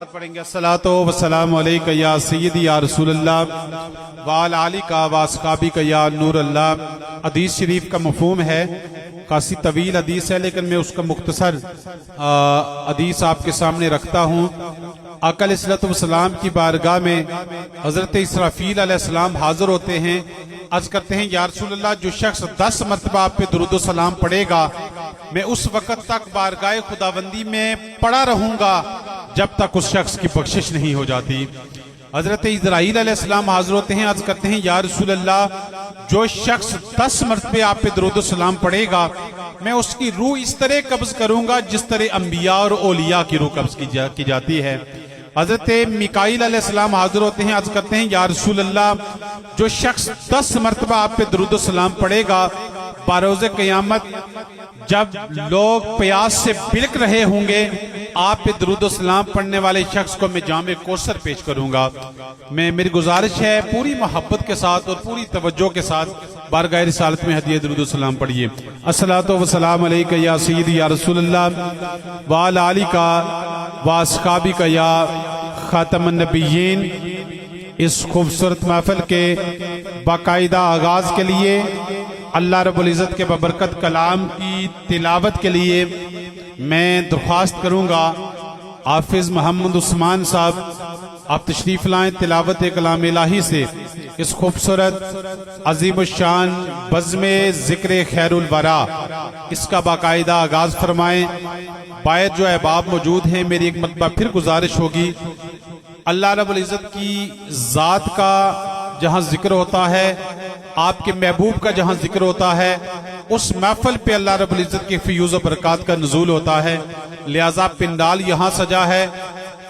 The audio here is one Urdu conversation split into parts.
پڑھیں گے الصلاۃ والسلام علیک یا سیدی یا رسول اللہ وعلی آلک و اصحابک یا نور اللہ۔ حدیث شریف کا مفہوم ہے، کافی طویل حدیث ہے لیکن میں اس کا مختصر حدیث آپ کے سامنے رکھتا ہوں۔ آقا علیہ الصلوۃ والسلام کی بارگاہ میں حضرت اسرافیل علیہ السلام حاضر ہوتے ہیں، عرض کرتے ہیں یا رسول اللہ جو شخص 10 مرتبہ آپ پہ درود و سلام پڑھے گا میں اس وقت تک بارگاہ خداوندی میں پڑا رہوں گا جب تک اس شخص کی بخشش نہیں ہو جاتی۔ حضرت اسرائیل علیہ السلام حاضر ہوتے ہیں، عرض کرتے ہیں یا رسول اللہ جو شخص 10 مرتبہ آپ پہ درود و سلام پڑھے گا میں اس کی روح اس طرح قبض کروں گا جس طرح انبیاء اور اولیاء کی روح قبض کی جاتی ہے۔ حضرت میکائیل علیہ السلام حاضر ہوتے ہیں، عرض کرتے ہیں یا رسول اللہ جو شخص 10 مرتبہ آپ پہ درود و سلام پڑھے گا بروز قیامت جب لوگ پیاس سے بلک رہے ہوں گے آپ پہ درود و سلام پڑھنے والے شخص کو میں جام کوثر پیش کروں گا۔ میری گزارش ہے پوری محبت کے ساتھ اور پوری توجہ کے ساتھ بارگاہ رسالت میں ہدیہ درود و سلام پڑھیے۔ الصلاۃ والسلام علیک یا سیدی یا رسول اللہ وعلی آلک و اصحابک یا خاتم النبیین۔ اس خوبصورت محفل کے باقاعدہ آغاز کے لیے اللہ رب العزت کے ببرکت کلام کی تلاوت کے لیے میں درخواست کروں گا حافظ محمد عثمان صاحب آپ تشریف لائیں، تلاوت کلام الہی سے اس خوبصورت عظیم الشان بزم ذکر خیر الورا اس کا باقاعدہ آغاز فرمائیں۔ باید جو احباب موجود ہیں میری ایک مرتبہ پھر گزارش ہوگی، اللہ رب العزت کی ذات کا جہاں ذکر ہوتا ہے، آپ کے محبوب کا جہاں ذکر ہوتا ہے، اس محفل پہ اللہ رب العزت کی فیوز و برکات کا نزول ہوتا ہے۔ لہٰذا پنڈال یہاں سجا ہے،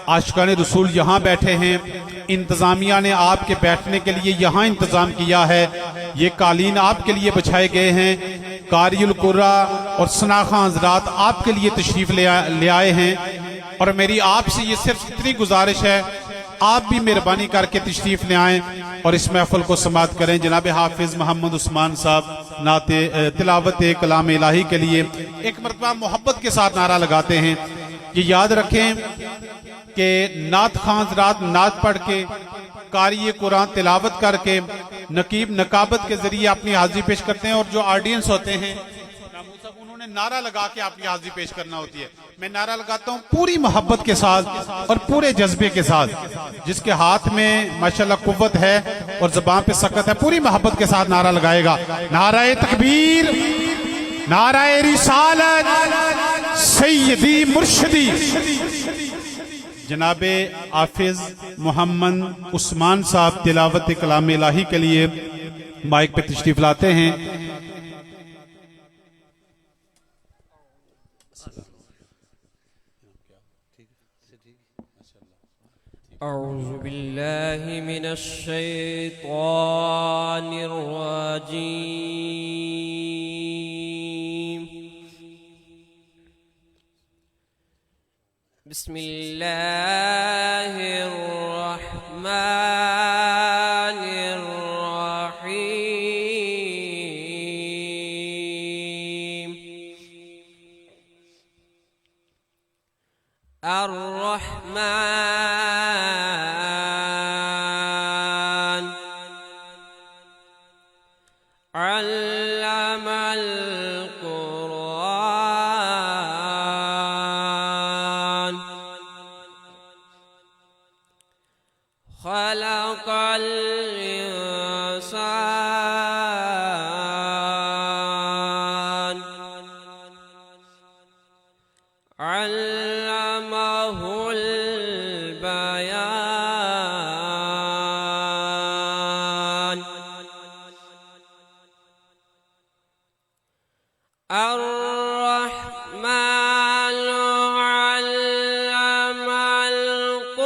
عاشقان رسول یہاں بیٹھے ہیں، انتظامیہ نے آپ کے بیٹھنے کے لیے یہاں انتظام کیا ہے، یہ قالین آپ کے لیے بچھائے گئے ہیں، قاری القرآ اور سناخہ حضرات آپ کے لیے تشریف لے آئے ہیں، اور میری آپ سے یہ صرف اتنی گزارش ہے آپ بھی مہربانی کر کے تشریف لے آئیں اور اس محفل کو سماعت کریں۔ جناب حافظ محمد عثمان صاحب تلاوت کلام الہی کے لیے ایک مرتبہ محبت کے ساتھ نعرہ لگاتے ہیں۔ یہ یاد رکھیں کہ نعت خواں حضرات نعت پڑھ کے، قاری قرآن تلاوت کر کے، نقیب نقابت کے ذریعے اپنی حاضری پیش کرتے ہیں، اور جو آڈینس ہوتے ہیں انہوں نے نعرہ لگا کے اپنی حاضری پیش کرنا ہوتی ہے۔ میں نعرہ لگاتا ہوں پوری محبت کے ساتھ اور پورے جذبے کے ساتھ، جس کے ہاتھ میں ماشاءاللہ قوت ہے اور زبان پہ سکت ہے پوری محبت کے ساتھ نعرہ لگائے گا۔ نعرہ تکبیر، نعرہ رسالت، سیدی مرشدی۔ جناب حافظ محمد عثمان صاحب تلاوت کلام الہی کے لیے مائک پہ تشریف لاتے ہیں۔ اعوذ باللہ من الشیطان الرجیم، بسم اللہ الرحمن الرحیم۔ الرحمن علم القرآن، خلق الإنسان، علمه البيان، الرحمن علم القرآن،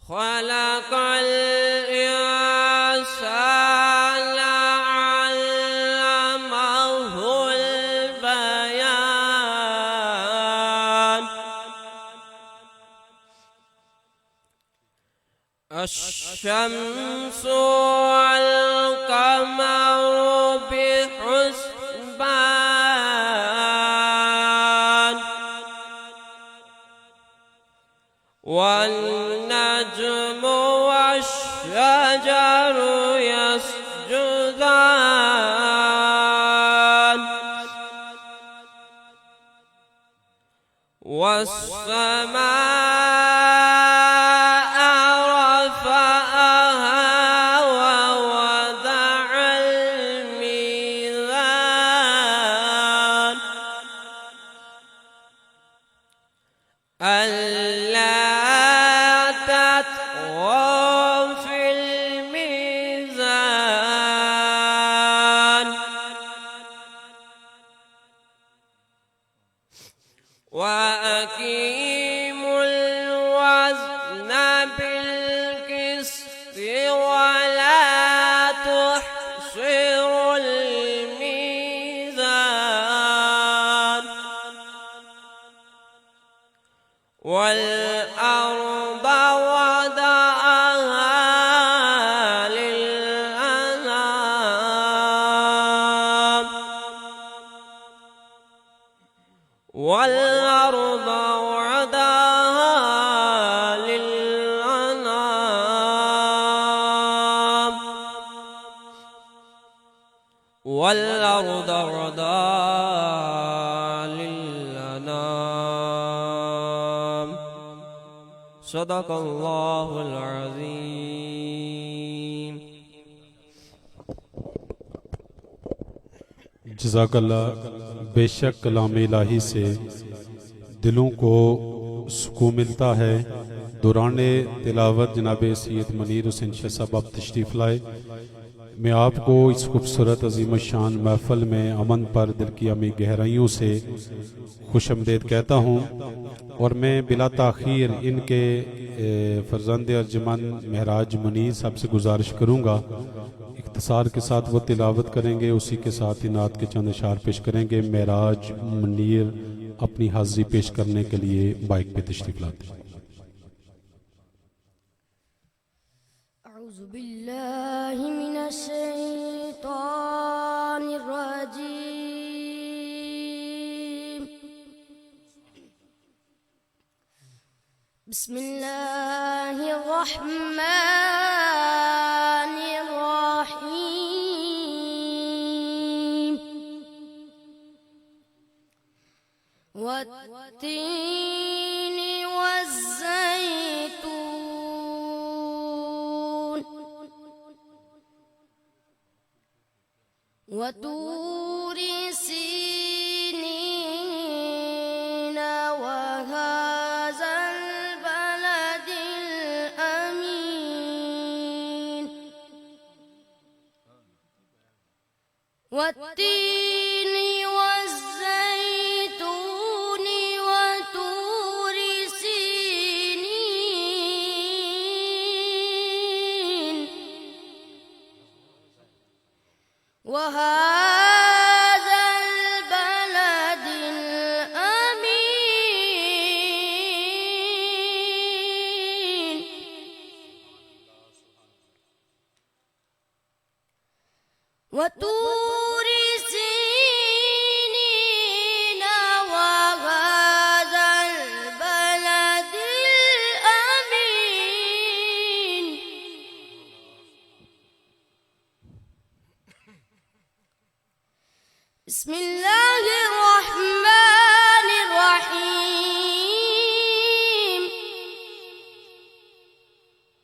خلق الإنسان، علمه البيان، الشمس والقمر بحسبان، والسماء رفعها ووضع الميزان ألا تطغوا في الميزان وأقيموا الوزن بالقسط ولا تخسروا الميزان والأرض وضعها للأنام والأرض وضعها للأنام والأرض وضعها للأنام صدق الله العظيم. جزاک اللہ. بے شک کلام الہی سے دلوں کو سکون ملتا ہے. دوران تلاوت جناب سید منیر حسین شاہ صاحب آپ تشریف لائے. میں آپ کو اس خوبصورت عظیم الشان محفل میں امن پر دل کی امی گہرائیوں سے خوش آمدید کہتا ہوں، اور میں بلا تاخیر ان کے فرزند ارجمند مہراج منیر صاحب سے گزارش کروں گا اختصار کے ساتھ وہ تلاوت کریں گے، اسی کے ساتھ ہی نعت کے چند اشعار پیش کریں گے. مہراج منیر اپنی حاضری پیش کرنے کے لیے بائک پہ تشریف لاتے ہیں. أعوذ بالله من الشيطان الرجيم. بسم الله الرحمن الرحيم. والتين والزيتون وطور سينين وهذا البلد الأمين. والتين والزيتون وطور سينين وهذا البلد الأمين. وطور سينين وهذا البلد الأمين. بسم الله الرحمن الرحيم.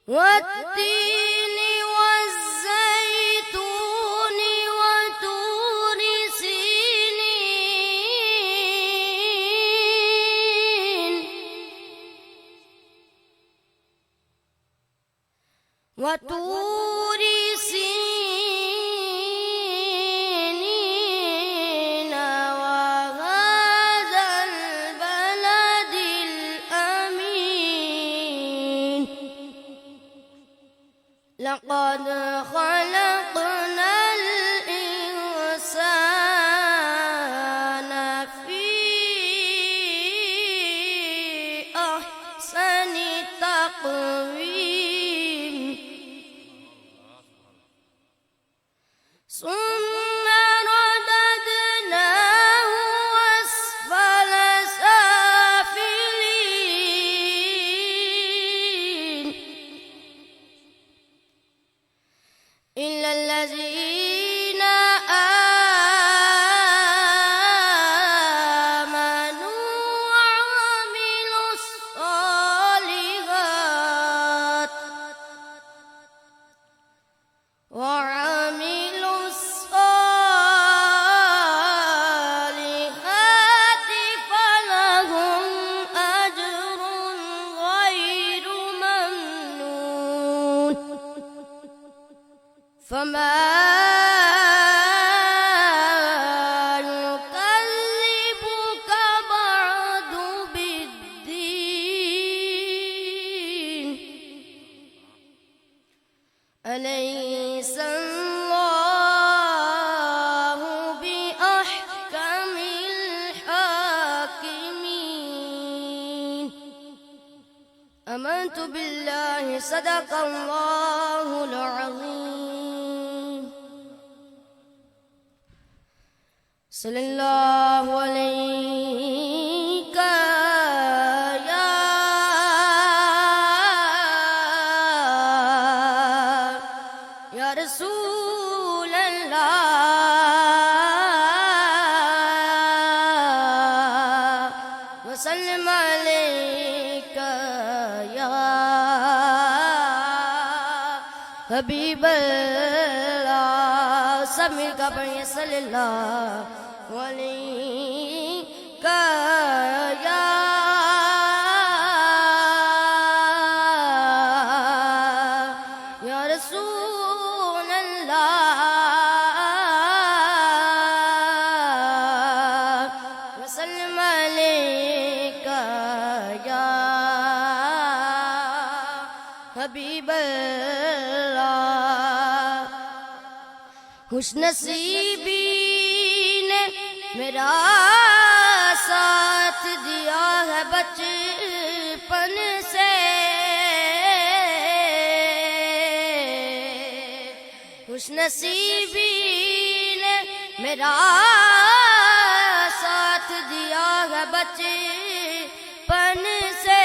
والتين والزيتون وطور سينين وطور سينين وهذا البلد الأمين. لقد خلقنا الإنسان في أحسن تقويم ثم رددناه أسفل سافلين آمنت بالله صدق الله العظيم صلی اللہ علیہ یا رسول اللہ وسلم علیک یا حبیب اللہ سب مل کر پڑھیں صلی اللہ علیہ یا رسول اللہ وسلم علیک یا حبیب اللہ خوش نصیبی نے میرا ساتھ دیا ہے بچپن سے خوش نصیبی نے میرا ساتھ دیا ہے بچپن سے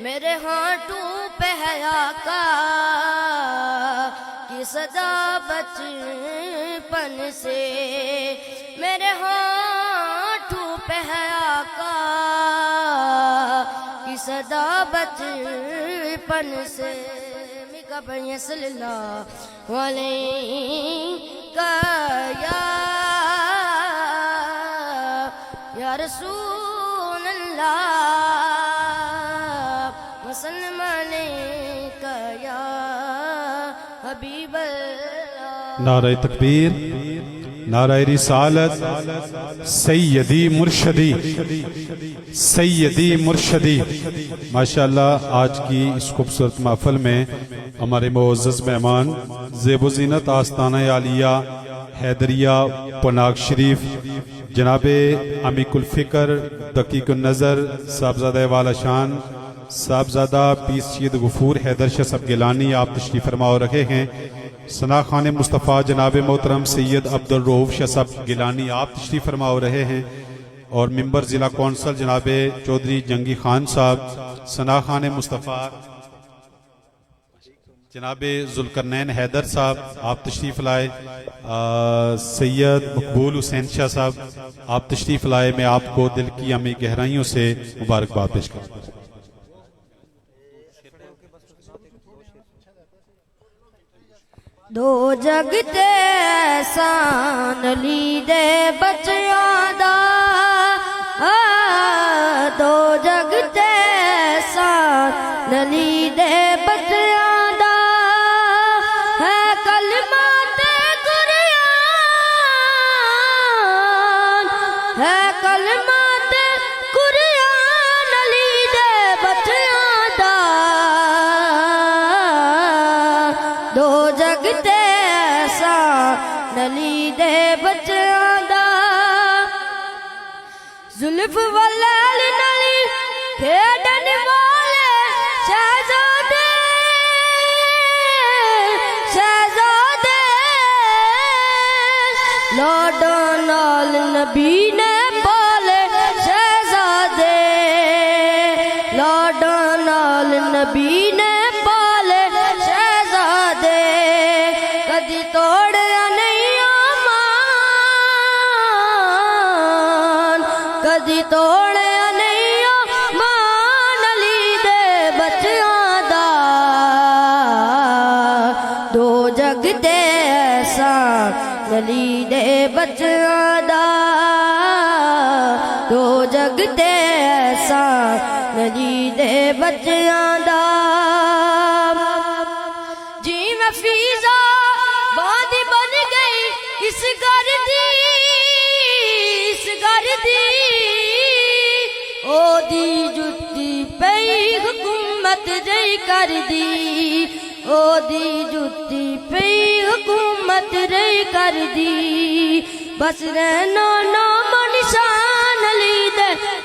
میرے ہونٹوں پہ ہے آقا کی صدا بچپن سے میرے ہونٹوں پہ ہے آقا کی صدا بچپن سے مکہ پڑھیں صلی اللہ علیہ یا رسول اللہ وسلم علیک یا حبیب اللہ نعرہ تکبیر، نعرہ رسالت، سیدی مرشدی، سیدی مرشدی۔ ماشاءاللہ آج کی اس خوبصورت محفل میں ہمارے معزز مہمان زیب و زینت آستانہ عالیہ حیدریہ پناگ شریف جناب عمیق الفکر دقیق النظر صاحبزادہ والا شان صاحبزادہ پیر سید غفور حیدر شاہ صاحب گیلانی آپ تشریف فرما ہو رکھے ہیں۔ ثنا خان مصطفیٰ جناب محترم سید عبدالرؤوف شاہ صاحب گیلانی آپ تشریف فرما ہو رہے ہیں، اور ممبر ضلع کونسل جناب چودھری جنگی خان صاحب، ثنا خان مصطفیٰ جناب ذوالقرنین حیدر صاحب آپ تشریف لائے، سید مقبول حسین شاہ صاحب آپ تشریف لائے۔ میں آپ کو دل کی عمیق گہرائیوں سے مبارکباد پیش کرتا ہوں۔ دو جگ تے احسان لی دے بچیاں دا دو جگ تے احسان لی دے بچیاں دا ہے کلمات قرآن ہے کلمات قرآن لی دے بچیاں دا دو جگ تے نلی دے بچیاں دا زلف والل نلی کھیڈن والے شہزادے شہزادے لاڈاں نال نبی نے پالے شہزادے لاڈاں نال نبی نے پالے شہزادے کدی توڑیا نہیں آمان کدی توڑیا نہیں آمان علی دے بچیاں دا دو جگ تے احسان علی دے بچیاں دا دو جگ تے احسان علی دے بچیاں دا جی میں فیضا بادی بن گئی اس گھر دی او دی جتی پئی حکومت جئی کر دی او دی جتی پئی حکومت رئی کر دی بس رہنا نام نشان علی دے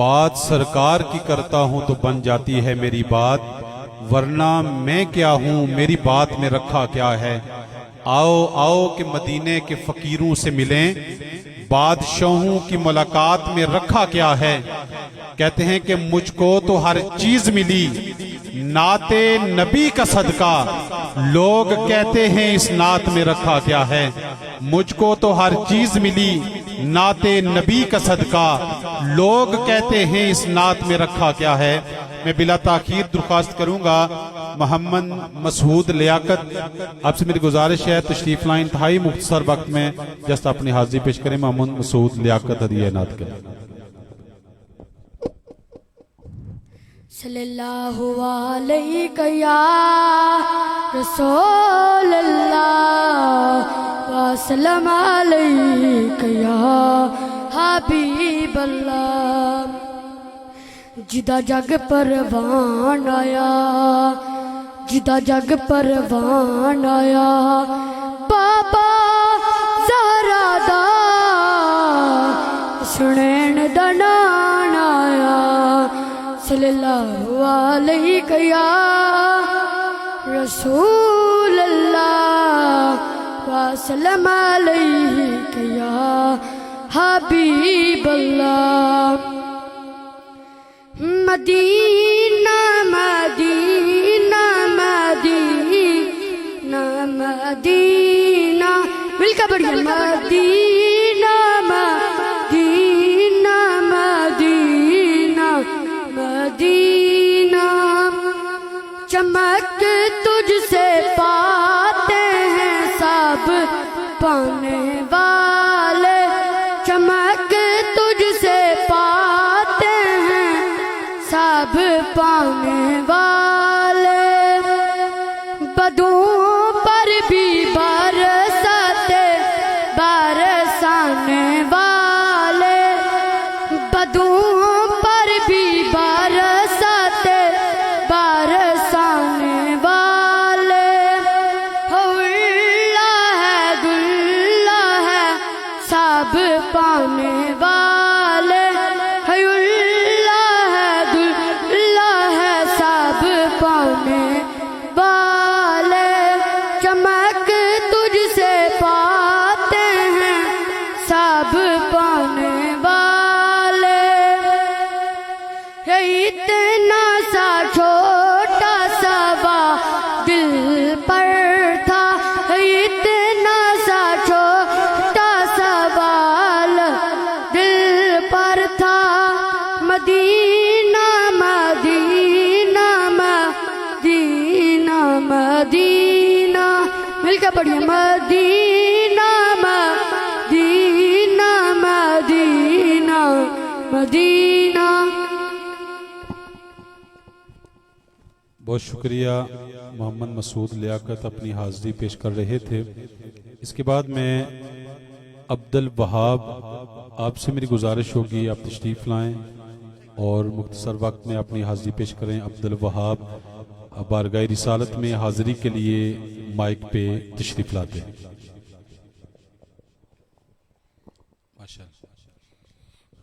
بات سرکار کی کرتا ہوں تو بن جاتی ہے میری بات، ورنہ میں کیا ہوں میری بات میں رکھا کیا ہے۔ آؤ آؤ کہ مدینے کے فقیروں سے ملیں، بادشاہوں کی ملاقات میں رکھا کیا ہے۔ کہتے ہیں کہ مجھ کو تو ہر چیز ملی نعت نبی کا صدقہ، لوگ کہتے ہیں اس نعت میں رکھا کیا ہے۔ مجھ کو تو ہر چیز ملی نعت نبی کا صدقہ، لوگ کہتے ہیں اس نعت میں رکھا کیا ہے۔ میں بلا تاخیر درخواست کروں گا محمد مسعود لیاقت، آپ سے میری گزارش ہے تشریف لائیں، انتہائی مختصر وقت میں جسٹ اپنی حاضری پیش کریں۔ محمد مسعود لیاقت ہدیہ عنایت کریں۔ صلی اللہ علیہ یا رسول اللہ وسلم علیہ یا حبیب اللہ۔ جدا جگ پروان آیا، جدا جگ پروان آیا، بابا زہرا دا سنین دا نان آیا۔ صلی اللہ علیہ یا رسول اللہ وسلم علیہ یا حبیب اللہ۔ مدینہ مدینہ مدینہ مدینہ مل کے بڑھیا، مدینہ مدینہ مدینہ مدینہ، چمک تجھ سے پاتے ہیں سب پانے والے، چمک تجھ سے پاتے ہیں سب پانے والے، بدوں پر بھی برساتے برسانے والے، بدوں پر بھی برساتے برسانے والے، اللہ ہے دلہ ہے سب پانے والے، اللہ ہے دلہ ہے سب پانے والے، چمک تجھ سے پاتے ہیں سب پانے والے۔ اتنا سا چھوٹا سا دل پر تھا، اتنا سا چھوٹا سوال دل پر تھا، مدینہ مدینہ مدینہ مدینہ مل کے پڑھیے، مدینہ مدینہ مدینہ مدینہ۔ بہت شکریہ محمد مسعود لیاقت اپنی حاضری پیش کر رہے تھے۔ اس کے بعد میں عبد الوہاب، آپ سے میری گزارش ہوگی آپ تشریف لائیں اور مختصر وقت میں اپنی حاضری پیش کریں۔ عبد الوہاب بارگاہ رسالت میں حاضری کے لیے مائک پہ تشریف لاتے ہیں۔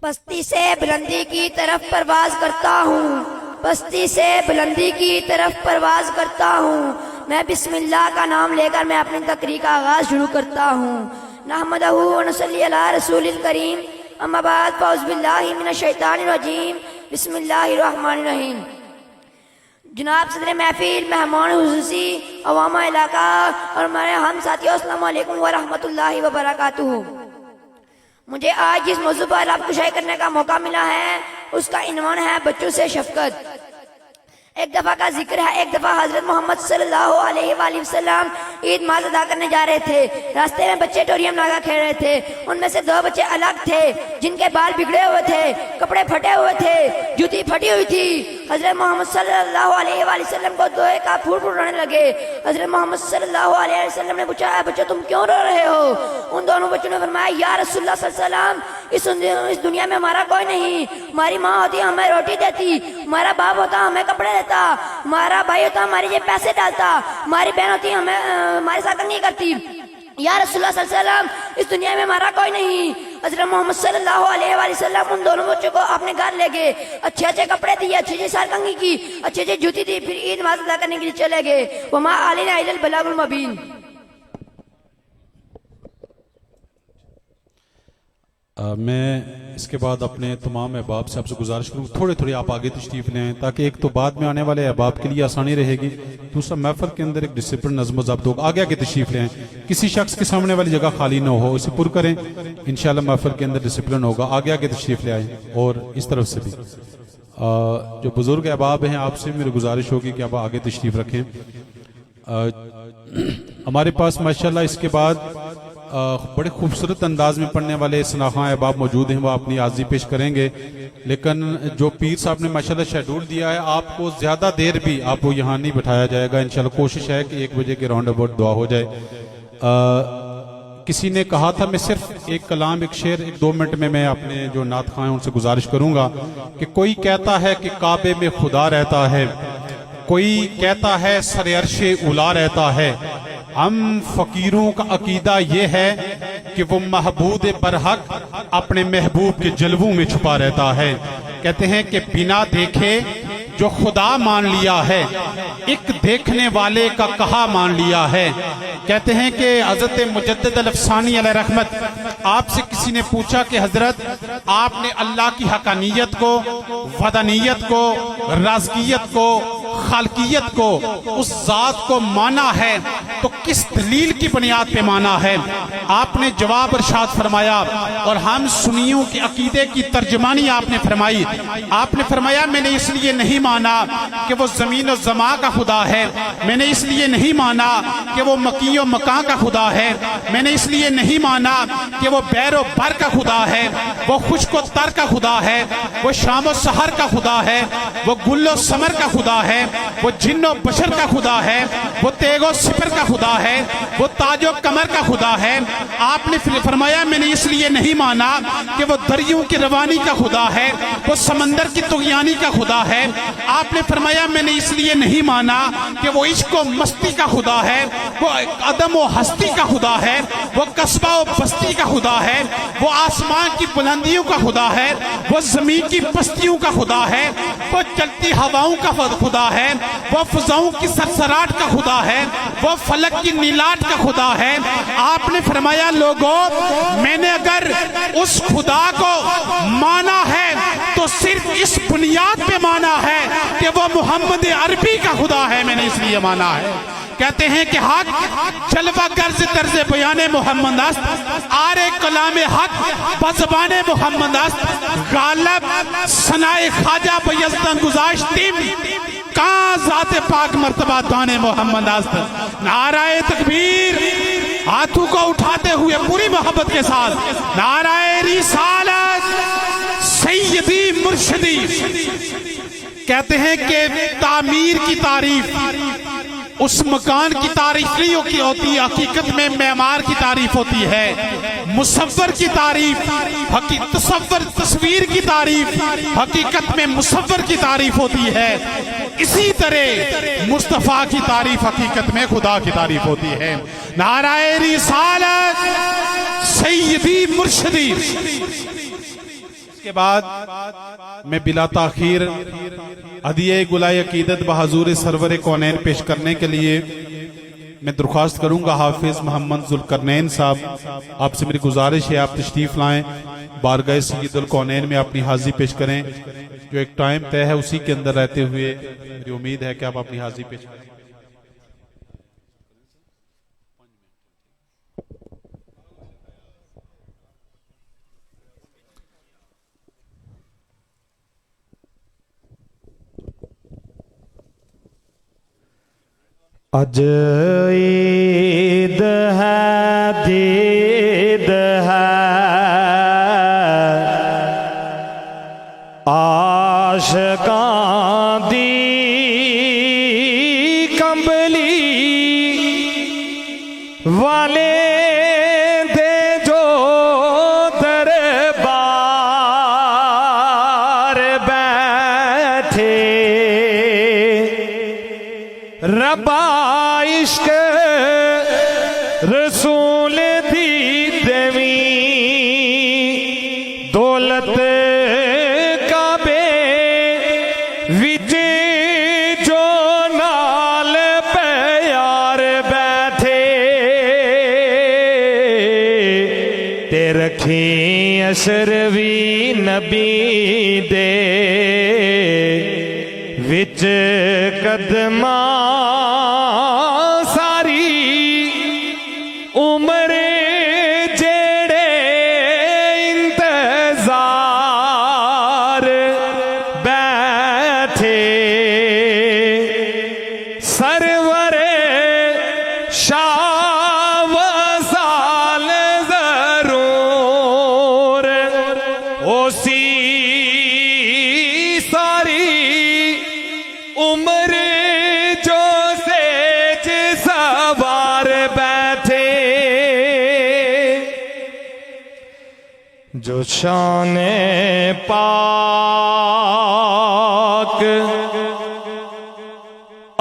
پستی سے بلندی کی طرف پرواز کرتا ہوں، پستی سے بلندی کی طرف پرواز کرتا ہوں، میں بسم اللہ کا نام لے کر میں اپنی تقریر کا آغاز شروع کرتا ہوں۔ نحمدہ و نصلی علی رسول الکریم، اما بعد فاعوذ باللہ من الشیطان الرجیم، بسم اللہ الرحمن الرحیم۔ جناب صدر محفل، مہمان خصوصی، عوام علاقہ اور ہمارے ہم ساتھیوں، السلام علیکم ورحمۃ اللہ وبرکاتہ۔ مجھے آج جس موضوع پر آپ کو شائع کرنے کا موقع ملا ہے اس کا عنوان ہے بچوں سے شفقت۔ ایک دفعہ کا ذکر ہے، ایک دفعہ حضرت محمد صلی اللہ علیہ وآلہ وسلم عید ماز ادا کرنے جا رہے تھے۔ راستے میں بچے ٹوریم ناغا کھیل رہے تھے، ان میں سے دو بچے الگ تھے جن کے بال بگڑے ہوئے تھے، کپڑے پھٹے ہوئے تھے، جوتی پھٹی ہوئی تھی۔ حضرت محمد صلی اللہ علیہ وآلہ وسلم کو دوئے کا پھوٹ پھوٹ رونے لگے۔ حضرت محمد صلی اللہ علیہ وسلم نے پوچھا، بچوں تم کیوں رو رہے ہو؟ ان دونوں بچوں نے فرمایا، یا رسول اللہ صلی اللہ علیہ وسلم، اس دنیا میں ہمارا کوئی نہیں، ہماری ماں ہوتی ہمیں روٹی دیتی، ہمارا باپ ہوتا ہمیں کپڑے دیتا، ہمارا بھائی ہوتا ہمارے لیے پیسے ڈالتا، ہماری بہن ہوتی ہمیں ہمارے ساتھ نہیں کرتی۔ یا رسول اللہ صلی اللہ علیہ وسلم، اس دنیا میں ہمارا کوئی نہیں، حضرت محمد صلی اللہ علیہ وآلہ وسلم ان دونوں بچوں کو اپنے گھر لے گئے، اچھے اچھے کپڑے دیے، اچھی اچھی سرکنگی کی، اچھی اچھی جوتی دی، پھر عید نماز ادا کرنے کے لیے چلے گئے۔ وما علینا الا البلاغ المبین۔ میں اس کے بعد اپنے تمام احباب سے آپ سے گزارش کروں تھوڑے تھوڑے آپ آگے تشریف لیں تاکہ ایک تو بعد میں آنے والے احباب کے لیے آسانی رہے گی، دوسرا محفل کے اندر ایک ڈسپلن نظم و ضبط ہوگا۔ آگے آگے تشریف لیں، کسی شخص کے سامنے والی جگہ خالی نہ ہو، اسے پر کریں، انشاءاللہ محفل کے اندر ڈسپلن ہوگا۔ آگے آگے تشریف لے آئیں اور اس طرف سے بھی جو بزرگ احباب ہیں آپ سے میری گزارش ہوگی کہ آپ آگے تشریف رکھیں۔ ہمارے پاس ماشاءاللہ اس کے بعد بڑے خوبصورت انداز میں پڑھنے والے سناخواں احباب موجود ہیں، وہ اپنی عاضی پیش کریں گے، لیکن جو پیر صاحب نے ماشاءاللہ شیڈول دیا ہے آپ کو زیادہ دیر بھی آپ کو یہاں نہیں بٹھایا جائے گا، انشاءاللہ کوشش ہے کہ 1 بجے کے راؤنڈ اباؤٹ دعا ہو جائے۔ کسی نے کہا تھا میں صرف ایک کلام ایک شعر 1-2 منٹ میں اپنے جو نعت خواہ ہیں ان سے گزارش کروں گا کہ کوئی کہتا ہے کہ کعبے میں خدا رہتا ہے، کوئی کہتا ہے سر عرش اولا رہتا ہے، ہم فقیروں کا عقیدہ یہ ہے کہ وہ محبوب برحق اپنے محبوب کے جلووں میں چھپا رہتا ہے۔ کہتے ہیں کہ بنا دیکھے جو خدا مان لیا ہے، ایک دیکھنے والے کا کہا مان لیا ہے۔ کہتے ہیں کہ حضرت مجدد الافسانی علیہ رحمت آپ سے کسی نے پوچھا کہ حضرت آپ نے اللہ کی حقانیت کو، وحدانیت کو، رازقیت کو، خالقیت کو، اس ذات کو مانا ہے تو کس دلیل کی بنیاد پہ مانا ہے؟ آپ نے جواب ارشاد فرمایا اور ہم سنیوں کے عقیدے کی ترجمانی آپ نے فرمائی۔ آپ نے فرمایا میں نے اس لیے نہیں مانا کہ وہ زمین و زمان کا خدا ہے، میں نے اس لیے نہیں مانا کہ وہ مکی و مکان کا خدا ہے، میں نے اس لیے نہیں مانا کہ وہ بیر و بر کا خدا ہے، وہ خشک و تر کا خدا ہے، وہ شام و سحر کا خدا ہے، وہ گل و ثمر کا خدا ہے، وہ جن و بشر کا خدا ہے، وہ تیغ و سپر کا خدا ہے، وہ تاج و کمر کا خدا ہے۔ آپ نے فرمایا میں نے اس لیے نہیں مانا کہ وہ دریوں کی روانی کا خدا ہے، وہ سمندر کی طغیانی کا خدا ہے۔ آپ نے فرمایا میں نے اس لیے نہیں مانا کہ وہ عشق و مستی کا خدا ہے، وہ عدم و ہستی کا خدا ہے، وہ قصبہ و بستی کا خدا ہے، وہ آسمان کی بلندیوں کا خدا ہے، وہ زمین کی پستیوں کا خدا ہے، وہ چلتی ہواؤں کا خدا ہے، وہ فضاؤں کی سرسراہٹ کا خدا ہے، وہ فلک کی نیلاٹ کا خدا ہے۔ آپ نے فرمایا لوگوں میں نے اگر اس خدا کو مانا ہے تو صرف اس بنیاد پہ مانا ہے کہ وہ محمد عربی کا خدا ہے، میں نے اس لیے مانا ہے۔ کہتے ہیں کہ حق جلوہ گرز طرز بیان محمد است، آر کلام حق بزبان محمد است، غالب ثنائے خواجہ بیزدن گزاشتیم کہاں ذات پاک مرتبہ دان محمد است۔ نعرہ تکبیر ہاتھوں کو اٹھاتے ہوئے پوری محبت کے ساتھ نعرہ رسالت سیدی مرشدی۔ کہتے ہیں کہ تعمیر کی تعریف اس مکان کی تعریف نہیں ہوتی، حقیقت میں معمار کی تعریف ہوتی ہے۔ مصور کی تعریف تصویر کی تعریف حقیقت میں مصور کی تعریف ہوتی ہے، اسی طرح مصطفیٰ کی تعریف حقیقت میں خدا کی تعریف ہوتی ہے۔ نعرہ رسالت سیدی مرشدی۔ اس کے بعد میں بلا تاخیر ہدیہ گلائے عقیدت بحضور سرور کونین پیش کرنے کے لیے میں درخواست کروں گا حافظ محمد ذوالقرنین صاحب، آپ سے میری گزارش ہے آپ تشریف لائیں، بارگاہ سید الکونین میں اپنی حاضری پیش کریں۔ جو ایک ٹائم طے ہے اسی کے اندر رہتے ہوئے میری امید ہے کہ آپ اپنی حاضری پیش کریں۔ اج عید ہے دید ہے عاشقاں دی کمبلی والے دے جو دربار بیٹھے ربا عشق رسول دی دیویں دولت کعبے وچ جو نال پیار بیٹھے تے رکھی اشروی نبی دے وچ قدماں ساری عمر جڑے انتظار بیٹھے سرور شاہ وصال ضرور اسی ساری عمر جو سیج سوار بیٹھے جو شان پاک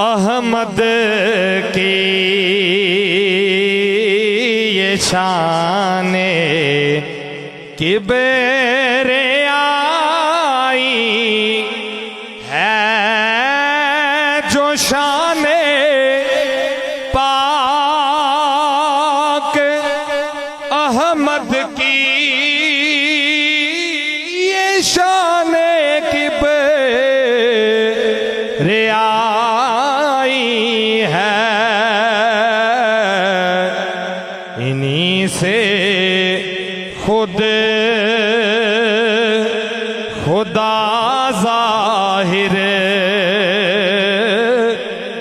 احمد کی یہ شان کبریائی ہے جو شان پاک احمد کی یہ شان کبریائی ہے انہی سے خود خدا ظاہر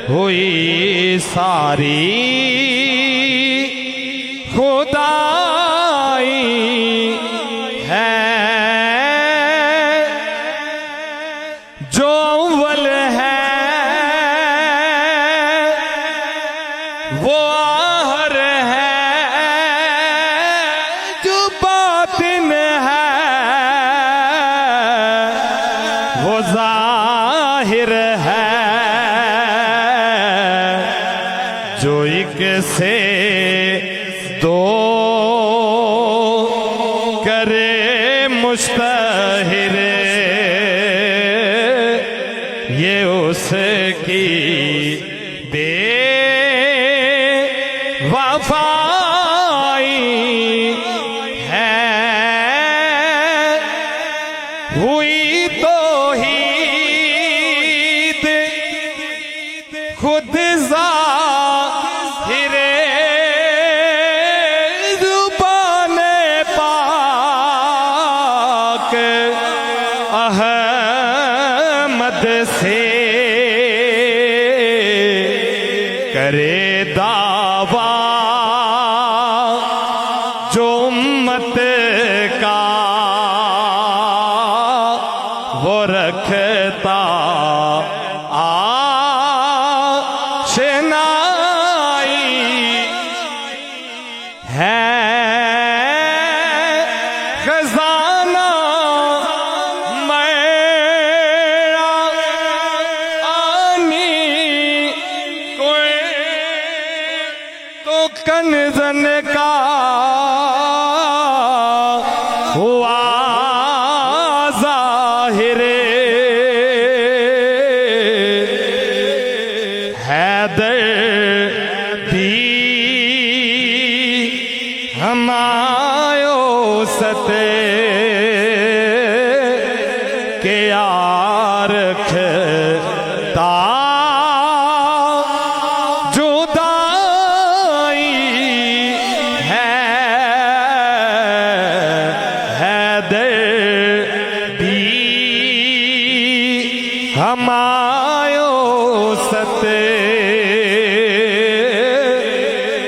ہوئی ساری خدائی ہے جو اول ہے وہ آخر ہے جو باطن ہے وہ ظاہر ہے جو ایک سے دو کرے مشتہر یہ اس کی بے وفائی ہے ہوئی توحید خود ظاہر زبان پاک احمد سے کرے دعویٰ جو امت کا وہ رکھتا آشنائی ہے خزانہ میرا آنی کوئی تو کنزن کا ہوا ظاہر حیدر دی ہمایو ستے کے آرکھ تا جدائی ہے حیدر دی ہمایو ستے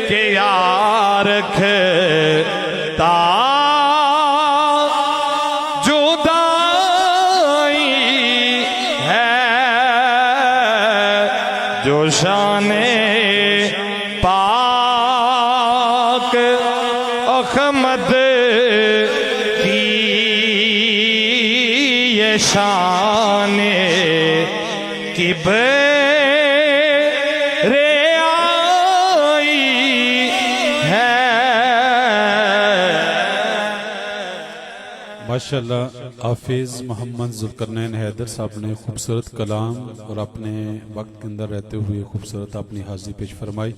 کے آرکھ تا جدائی ہے جو شان پاک احمد کی یہ شان کبریائی ہے ماشاءاللہ حافظ محمد ذوالقرنین حیدر صاحب نے خوبصورت کلام اور اپنے وقت کے اندر رہتے ہوئے خوبصورت اپنی حاضری پیش فرمائی.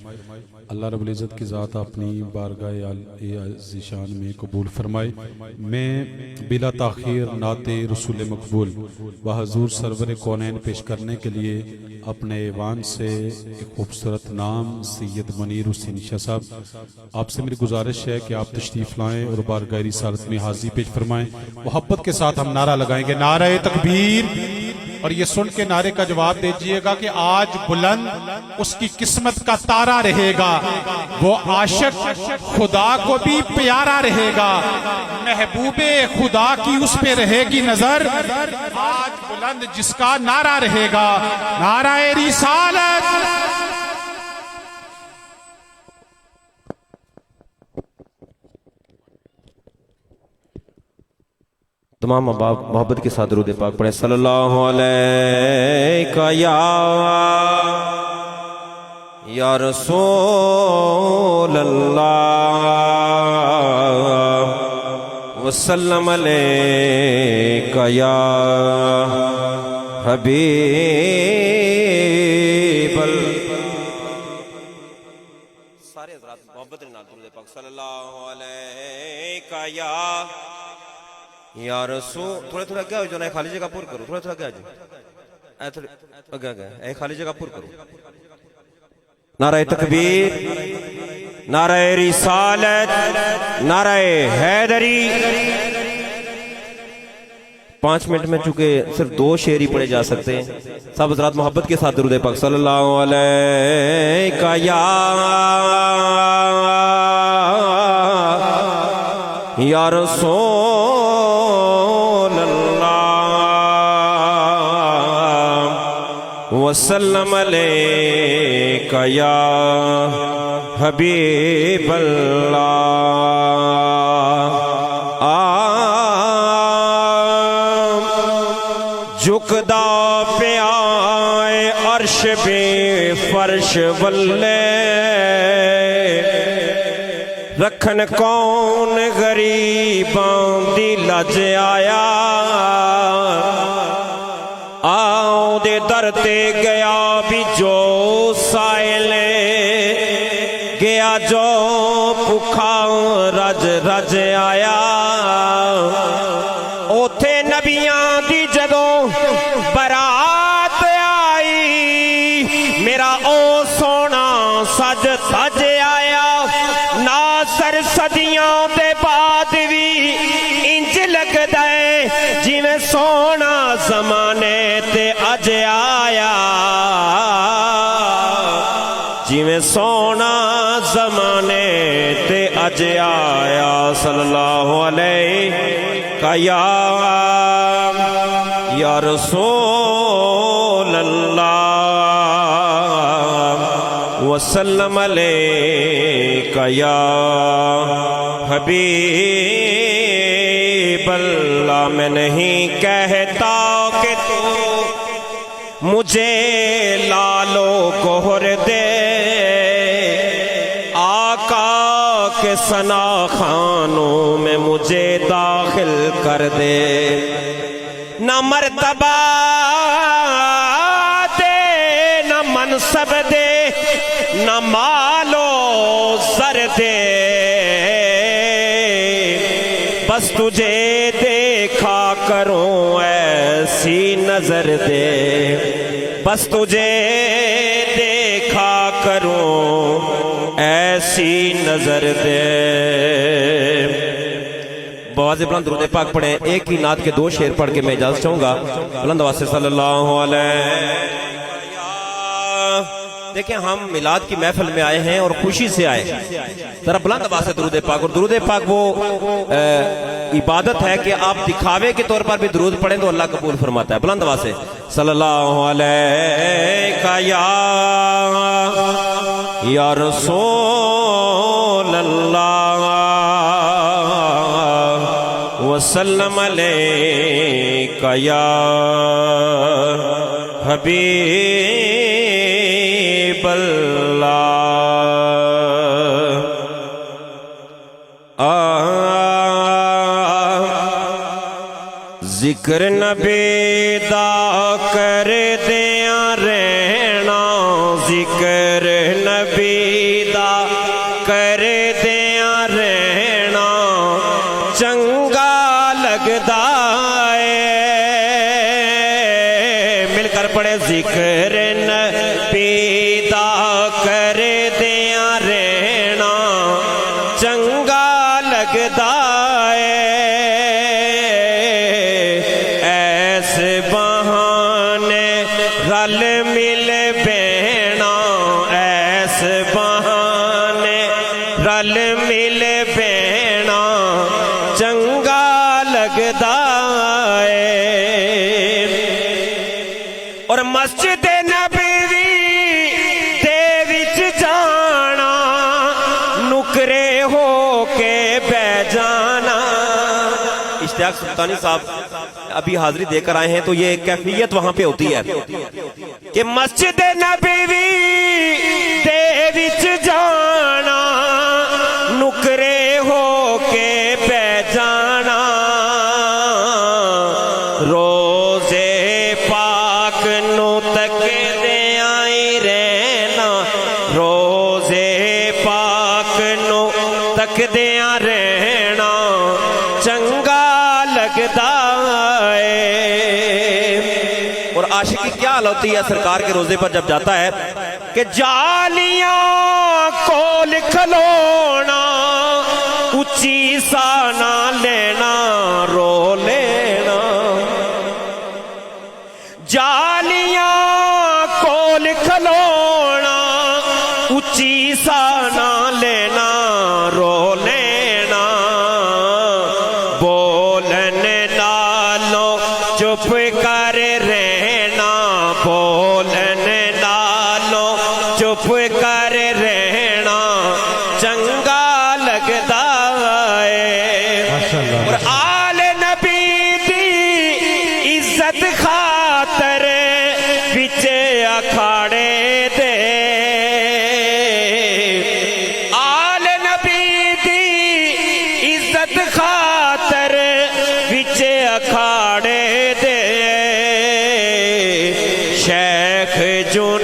اللہ رب العزت کی ذات اپنی بارگاہ عزیشان میں قبول فرمائے. میں بلا تاخیر نعت رسول مقبول و حضور سرور کونین پیش کرنے کے لیے اپنے ایوان سے ایک خوبصورت نام سید منیر حسین شاہ صاحب، آپ سے میری گزارش ہے کہ آپ تشریف لائیں اور بارگاہ رسالت میں حاضری پیش فرمائیں. محبت کے ساتھ ہم نعرہ لگائیں گے، نعرہ تکبیر، اور یہ سن کے نعرے کا جواب دیجئے گا کہ آج بلند اس کی قسمت کا تارا رہے گا، وہ عاشق خدا کو بھی پیارا رہے گا، محبوب خدا کی اس پہ رہے گی نظر. آج بلند جس کا نعرہ رہے گا، نعرہ رسالت. تمام احباب محبت کے ساتھ درود پاک پڑھیں. صلی اللہ علیہ یا رسول اللہ وسلم علیہ یا حبیب سارے حضرات محبت نے درود پاک. صلی اللہ علیہ یا رسول. تھوڑا تھوڑا کیا ہو جو نا خالی جگہ پور کرو، تھوڑا تھوڑا کیا جو اے خالی جگہ پور کرو. نعرہ تکبیر، نعرہ رسالت، نعرہ حیدری. 5 منٹ میں چونکہ صرف 2 شعر ہی پڑھے جا سکتے ہیں. سب حضرات محبت کے ساتھ درود پاک. صلی اللہ علیہ یا رسول وسلم علیک یا حبیب اللہ. جھکدا پہ آئے عرش بے فرش ولے، رکھن کون غریباں دی لج آیا. آؤ دے در تے گیا بھی جو سائلے، گیا جو بھکھا رج رج آیا. اوتھے نبیاں دی جدوں برات آئی، میرا او سونا سج سج آیا. ناصر صدیاں دے بعد بھی انج لگدا ہے جویں سونا زمانے تے اج آیا. جویں سونا زمانے تے اج آیا. صلی اللہ علیہ یا رسول اللہ وسلم علیک یا حبیب اللہ. میں نہیں کہتا کہ تو مجھے لالو گہر دے، آقا کے ثنا خانوں میں مجھے داخل کر دے. نہ مرتبہ دے، نہ منصب دے، نہ مالو زر دے، بس تجھے دیکھا کروں ایسی نظر دے. بس تجھے دیکھا کروں ایسی نظر دے. بواز بلند درود پاک پڑھیں. ایک ہی نعت کے 2 شعر پڑھ کے میں اجازت چاہوں گا. بلند آواز سے صلی اللہ علیہ. دیکھیں ہم میلاد کی محفل میں آئے ہیں اور خوشی سے آئے. ذرا بلند آواز سے درود پاک. اور درود پاک وہ عبادت ہے کہ آپ دکھاوے کے طور پر بھی درود پڑھیں تو اللہ قبول فرماتا ہے. بلند آواز سے صلی اللہ علیہ یا رسول اللہ وسلم علیک یا حبیب اللہ. ذکر نبی دا کر دیاں رہنا ذکر نبی دا کر دیاں رہنا چنگا لگدا ہے مل کر پڑھے ذکر نبی دا کر دیاں رہنا چنگا لگدا رل مل بہنا ایس بہانے رل مل بہنا چنگا لگدا ہے اور مسجد نبوی دے وچ جانا نکرے ہو کے بہ جانا. اشتیاق سلطانی صاحب ابھی حاضری دے کر آئے ہیں تو یہ کیفیت وہاں پہ ہوتی ہے کہ مسجد نبوی دے وچ جانا نکرے ہو کے بہ جانا روزے پاک نو تکدے آئی رہنا روزے پاک نو تکدے رہنا چنگا لگدا. اور عاشقی کیا حال ہوتی ہے سرکار کے روزے پر جب جاتا ہے کہ جالیاں کول کھلونا اچھی سا نہ لینا رو لینا جالیاں کول کھلونا اچھی سا نہ لینا رو لینا بولن نالوں چپ کر رہنا بولن نالوں چپ کر رہنا چنگا لگدا ہے. اور آل نبی دی عزت خاطر وچ اکھاڑے دے آل نبی دی عزت خاطر وچ اکھاڑے دے شیخ جون